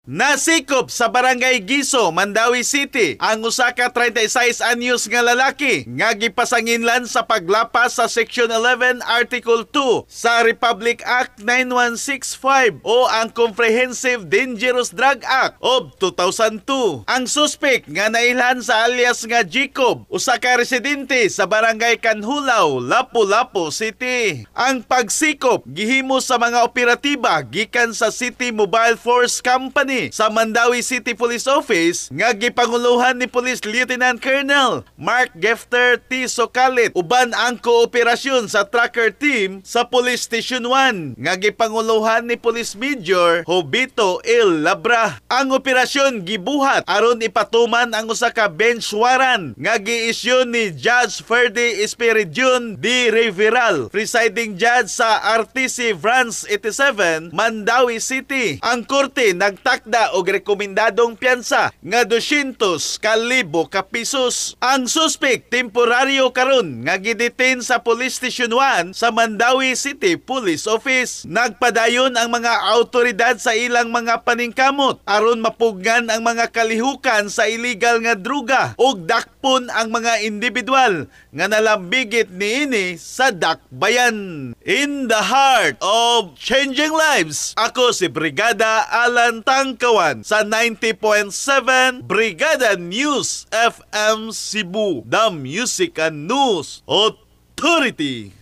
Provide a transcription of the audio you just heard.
Nasikop sa Barangay Giso, Mandawi City ang usa ka 36 anyos nga lalaki nga gipasanginlan sa paglapas sa Section 11 Article 2 sa Republic Act 9165 o ang Comprehensive Dangerous Drug Act of 2002. Ang suspek nga nailhan sa alias nga Jacob, usa ka residente sa Barangay Kanhulaw, Lapu-Lapu City. Ang pagsikop gihimo sa mga operatiba gikan sa City Mobile Force Company sa Mandawi City Police Office nga gipanguluhan ni Police Lieutenant Colonel Mark Gefter T. Socalit uban ang kooperasyon sa tracker team sa Police Station 1 nga gipanguluhan ni Police Major Hobito L. Labra. Ang operasyon gibuhat aron ipatuman ang usa ka bench warrant nga gi-issue ni Judge Ferdy Espiridion D. Riveral, presiding judge sa RTC Branch 87, Mandawi City. Ang korte nagtakda og rekomendadong piyansa nga 200,000 ka pisos. Ang suspek temporaryo karon nga gidetain sa Police Station 1 sa Mandawi City Police Office. Nagpadayon ang mga autoridad sa ilang mga paningkamot aron mapugnan ang mga kalihukan sa illegal nga druga ug dakpon ang mga individual nga nalambigit niini sa dakbayan. In the heart of changing lives, ako si Brigada Alan Tangkawan sa 90.7 Brigada News FM Cebu, the Music and News Authority.